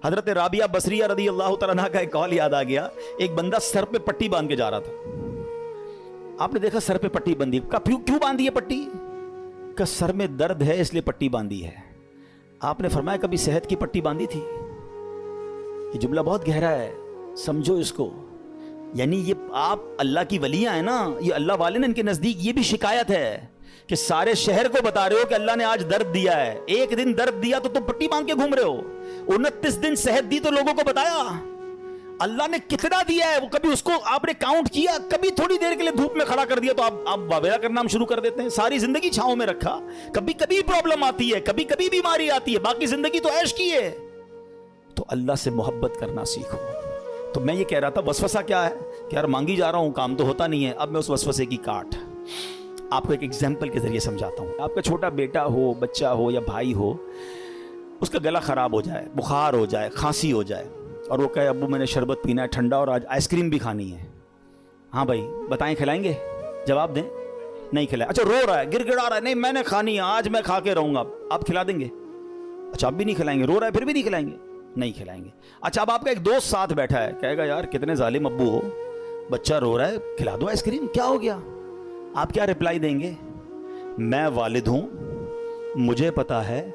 حضرت رابعہ بصریہ رضی اللہ تعالیٰ عنہ کا ایک قول یاد آ گیا. ایک بندہ سر پہ پٹی باندھ کے جا رہا تھا. آپ نے دیکھا سر پہ پٹی بندھی, کیوں باندھی ہے پٹی؟ کہ سر میں درد ہے اس لیے پٹی باندھی ہے. آپ نے فرمایا کبھی صحت کی پٹی باندھی تھی؟ یہ جملہ بہت گہرا ہے, سمجھو اس کو. یعنی یہ آپ اللہ کی ولیاں ہیں نا, یہ اللہ والے نے ان کے نزدیک یہ بھی شکایت ہے کہ سارے شہر کو بتا رہے ہو کہ اللہ نے آج درد دیا ہے. ایک دن درد دیا تو تم پٹی باندھ کے گھوم رہے ہو. 29 دن صحت دی تو لوگوں کو بتایا اللہ نے کتنا دیا ہے, وہ کبھی اس کو آپ نے کاؤنٹ کیا؟ کبھی تھوڑی دیر کے لیے دھوپ میں کھڑا کر دیا تو آپ واویلا کرنا ہم شروع کر دیتے ہیں. ساری زندگی چھاؤں میں رکھا, کبھی کبھی پرابلم آتی ہے, کبھی کبھی بیماری آتی ہے, باقی زندگی تو عیش کی ہے. تو اللہ سے محبت کرنا سیکھو. تو میں یہ کہہ رہا تھا وسوسہ کیا ہے کہ یار مانگی جا رہا ہوں, کام تو ہوتا نہیں ہے. اب میں اس وسوسے کی کاٹ آپ کو ایک ایگزامپل کے ذریعے سمجھاتا ہوں. آپ کا چھوٹا بیٹا ہو, بچہ ہو یا بھائی ہو, اس کا گلا خراب ہو جائے, بخار ہو جائے, کھانسی ہو جائے, اور وہ کہے ابو میں نے شربت پینا ہے ٹھنڈا اور آج آئس کریم بھی کھانی ہے. ہاں بھائی بتائیں کھلائیں گے؟ جواب دیں. نہیں کھلائیں. اچھا رو رہا ہے, گر گڑا رہا ہے, نہیں میں نے کھانی ہے, آج میں کھا کے رہوں گا, آپ کھلا دیں گے؟ اچھا آپ بھی نہیں کھلائیں گے. رو رہا ہے پھر بھی نہیں کھلائیں گے؟ نہیں کھلائیں گے. اچھا اب آپ کا ایک دوست ساتھ بیٹھا ہے, کہے گا یار کتنے ظالم ابو ہو, بچہ رو رہا ہے کھلا دو آئس کریم, کیا ہو گیا؟ آپ کیا رپلائی دیں گے؟ میں والد ہوں, مجھے پتا ہے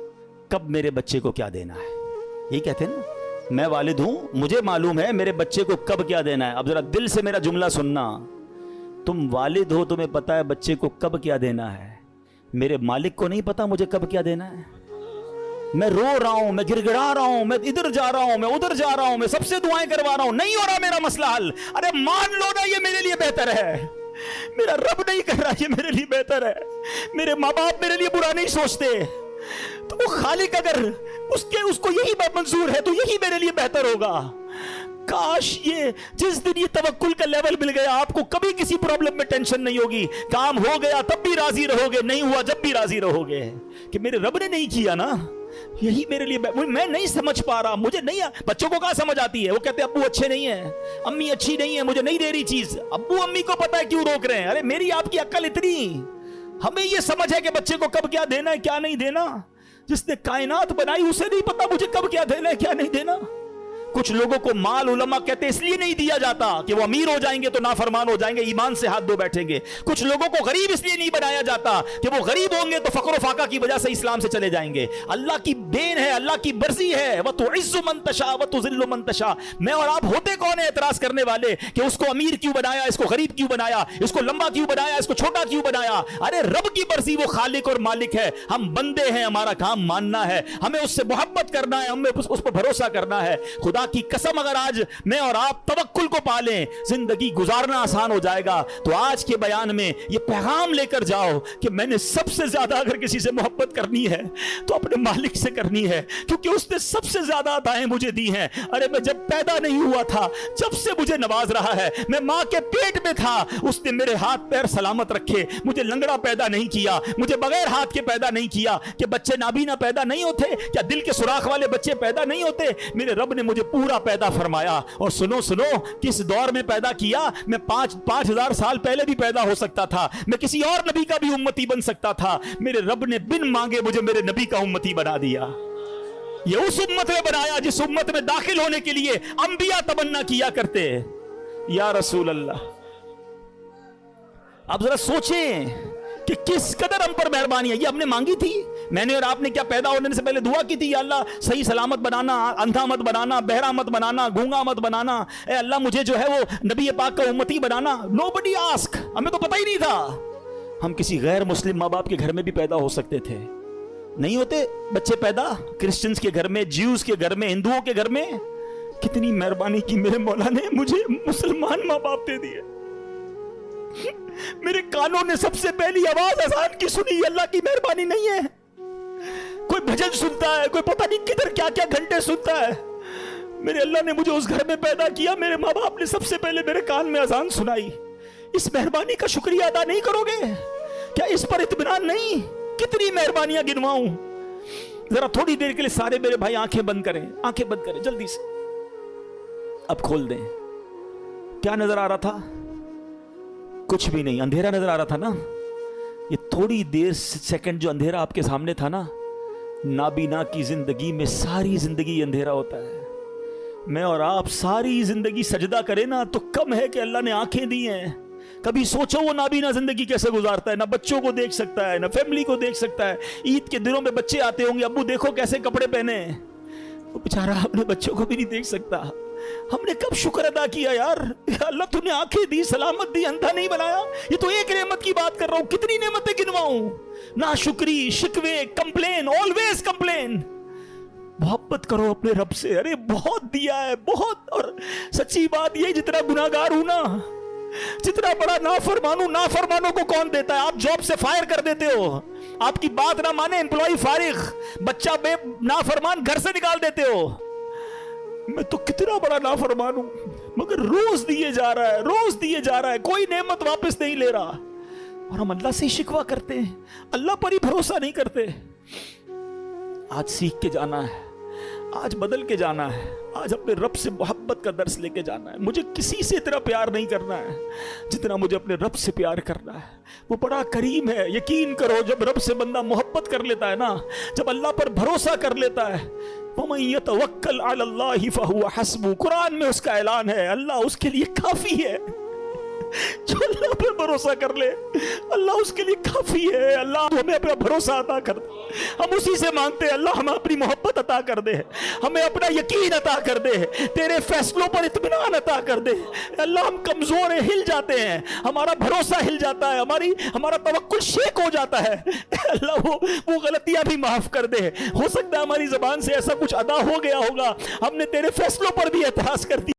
کب میرے بچے کو کیا دینا ہے. یہی کہتے ہیں نا, میں والد ہوں, مجھے معلوم ہے میرے بچے کو کب کیا دینا ہے. اب ذرا دل سے میرا جملہ سننا, تم والد ہو, تمہیں پتا ہے بچے کو کب کیا دینا ہے. میرے مالک کو نہیں پتا مجھے کب کیا دینا ہے. میں رو رہا ہوں, میں گر گڑا رہا ہوں, میں ادھر جا رہا ہوں, میں ادھر جا رہا ہوں, میں سب سے دعائیں کروا رہا ہوں, نہیں ہو رہا میرا مسئلہ حل. ارے مان لو نا یہ میرے لیے بہتر ہے, میرا رب نہیں کر رہا, یہ میرے لیے بہتر ہے. میرے ماں باپ میرے لیے برا نہیں سوچتے, تو وہ خالق اگر اس کو یہی منظور ہے تو یہی میرے لیے بہتر ہوگا. کاش یہ جس دن یہ توکل کا لیول مل گیا, آپ کو کبھی کسی پرابلم میں ٹینشن نہیں ہوگی. کام ہو گیا تب بھی راضی رہو گے, نہیں ہوا جب بھی راضی رہو گے کہ میرے رب نے نہیں کیا نا, یہی میرے لیے. میں نہیں سمجھ پا رہا, مجھے نہیں. بچوں کو کہاں سمجھ آتی ہے, وہ کہتے ہیں ابو اچھے نہیں ہیں, امی اچھی نہیں ہے, مجھے نہیں دے رہی چیز. ابو امی کو پتا ہے کیوں روک رہے ہیں. ارے میری آپ کی عقل اتنی, ہمیں یہ سمجھ ہے کہ بچے کو کب کیا دینا ہے کیا نہیں دینا. جس نے کائنات بنائی اسے نہیں پتا مجھے کب کیا دینا ہے کیا نہیں دینا. کچھ لوگوں کو مال علماء کہتے اس لیے نہیں دیا جاتا کہ وہ امیر ہو جائیں گے تو نافرمان ہو جائیں گے, ایمان سے ہاتھ دھو بیٹھیں گے. کچھ لوگوں کو غریب اس لیے نہیں بنایا جاتا کہ وہ غریب ہوں گے تو فقر و فاقہ کی وجہ سے اسلام سے چلے جائیں گے. اللہ کی دین ہے, اللہ کی مرضی ہے. وَتُعِزُّ مَن تَشَاءُ وَتُذِلُّ مَن تَشَاءُ. میں اور آپ ہوتے کون ہیں اعتراض کرنے والے کہ اس کو امیر کیوں بنایا, اس کو غریب کیوں بنایا, اس کو لمبا کیوں بنایا, اس کو چھوٹا کیوں بنایا. ارے رب کی مرضی, وہ خالق اور مالک ہے, ہم بندے ہیں, ہمارا کام ماننا ہے, ہمیں اس سے محبت کرنا ہے, ہمیں اس پر بھروسہ کرنا ہے. خدا کی قسم اگر آج میں اور آپ توکل کو پالیں زندگی گزارنا آسان ہو جائے گا. تو آج کے بیان میں یہ پیغام لے کر جاؤ کہ میں نے سب سے زیادہ اگر کسی سے محبت کرنی ہے تو اپنے مالک سے کرنی ہے, کیونکہ اس نے سب سے زیادہ عطائیں مجھے دی ہیں. ارے میں جب پیدا نہیں ہوا تھا جب سے مجھے نواز رہا ہے, میں ماں کے پیٹ میں تھا اس نے میرے ہاتھ پیر سلامت رکھے, مجھے لنگڑا پیدا نہیں کیا, مجھے بغیر ہاتھ کے پیدا نہیں کیا. کہ بچے نابینا پیدا نہیں ہوتے, کیا دل کے سوراخ والے بچے پیدا نہیں ہوتے. میرے رب نے مجھے پورا پیدا فرمایا. اور سنو کس دور میں پیدا کیا. میں 5,000 سال پہلے بھی پیدا ہو سکتا تھا, میں کسی اور نبی کا بھی امتی بن سکتا تھا. میرے رب نے بن مانگے مجھے میرے نبی کا امتی بنا دیا. یہ اس امت میں بنایا جس امت میں داخل ہونے کے لیے انبیاء تمنا کیا کرتے یا رسول اللہ. اب ذرا سوچیں کہ کس قدر ہم پر مہربانی ہے. یہ ہم نے مانگی تھی, میں نے اور آپ نے کیا پیدا ہونے سے پہلے دعا کی تھی یا اللہ صحیح سلامت بنانا, اندھا مت بنانا, بہرا مت بنانا, گونگا مت بنانا, اے اللہ مجھے جو ہے وہ نبی پاک کا امتی بنانا. Nobody ask. ہمیں تو پتہ ہی نہیں تھا. ہم کسی غیر مسلم ماں باپ کے گھر میں بھی پیدا ہو سکتے تھے. نہیں ہوتے بچے پیدا کرسچنز کے گھر میں, جیوز کے گھر میں, ہندوؤں کے گھر میں. کتنی مہربانی کی میرے مولا نے مجھے مسلمان ماں باپ دے دیے. میرے کانوں نے سب سے پہلی آواز اذان کی سنی. اللہ کی مہربانی نہیں ہے. کوئی بھجن سنتا ہے, کوئی پتہ نہیں کدھر کیا کیا گھنٹے سنتا ہے. میرے اللہ نے مجھے اس گھر میں پیدا کیا. میرے ماں باپ نے سب سے پہلے میرے کان میں اذان سنائی. اس مہربانی کا شکریہ ادا نہیں کرو گے کیا؟ اس پر اطمینان نہیں؟ کتنی مہربانیاں گنواؤں. ذرا تھوڑی دیر کے لیے سارے میرے بھائی آنکھیں بند کریں, آنکھیں بند کریں جلدی سے. اب کھول دیں. کیا نظر آ رہا تھا؟ کچھ بھی نہیں. اندھیرا نظر آ رہا تھا نا. یہ تھوڑی دیر سیکنڈ جو اندھیرا آپ کے سامنے تھا نا, نابینا کی زندگی میں ساری زندگی اندھیرا ہوتا ہے. میں اور آپ ساری زندگی سجدہ کریں نا تو کم ہے کہ اللہ نے آنکھیں دی ہیں. کبھی سوچو وہ نابینا زندگی کیسے گزارتا ہے. نہ بچوں کو دیکھ سکتا ہے, نہ فیملی کو دیکھ سکتا ہے. عید کے دنوں میں بچے آتے ہوں گے, ابو دیکھو کیسے کپڑے پہنے ہیں. وہ بیچارہ اپنے بچوں کو بھی نہیں دیکھ سکتا. ہم نے کب شکر ادا کیا یار, اللہ تو نے آنکھیں دی, سلامت دی, اندھا نہیں بنایا. یہ تو ایک نعمت کی بات کر رہا ہوں, کتنی نعمتیں گنواؤں. ناشکری, شکوے, کمپلین, آلویز کمپلین. محبت کرو اپنے رب سے. ارے بہت دیا ہے, بہت. اور سچی بات یہ, جتنا گناہگار ہوں نا, جتنا بڑا نافرمان ہوں, نافرمانوں کو کون دیتا ہے؟ آپ جاب سے فائر کر دیتے ہو, آپ کی بات نہ مانے امپلائی فارغ, بچہ بے نافرمان گھر سے نکال دیتے ہو. میں تو کتنا بڑا نافرمان ہوں, مگر روز دیے جا رہا ہے, روز دیے جا رہا ہے, کوئی نعمت واپس نہیں لے رہا. اور ہم اللہ سے ہی شکوہ کرتے ہیں, اللہ پر ہی بھروسہ نہیں کرتے. آج سیکھ کے جانا ہے, آج بدل کے جانا ہے, آج اپنے رب سے محبت کا درس لے کے جانا ہے. مجھے کسی سے اتنا پیار نہیں کرنا ہے جتنا مجھے اپنے رب سے پیار کرنا ہے. وہ بڑا کریم ہے. یقین کرو جب رب سے بندہ محبت کر لیتا ہے نا, جب اللہ پر بھروسہ کر لیتا ہے, وَمَن يَتَوَكَّلْ عَلَى اللَّهِ فَهُوَ حَسْبُهُ. قرآن میں اس کا اعلان ہے, اللہ اس کے لیے کافی ہے. جو اللہ پر بھروسہ کر لے اللہ اس کے لیے کافی ہے. اللہ ہمیں اپنا بھروسہ عطا کر دے, ہم اسی سے مانگتے ہیں. اللہ ہمیں اپنی محبت عطا کر دے, ہمیں اپنا یقین عطا کر دے, تیرے فیصلوں پر اطمینان عطا کر دے. اللہ ہم کمزور ہیں, ہل جاتے ہیں, ہمارا بھروسہ ہل جاتا ہے, ہمارا توکل شیک ہو جاتا ہے. اللہ وہ غلطیاں بھی معاف کر دے. ہو سکتا ہے ہماری زبان سے ایسا کچھ ادا ہو گیا ہوگا, ہم نے تیرے فیصلوں پر بھی اعتراض کر دیا.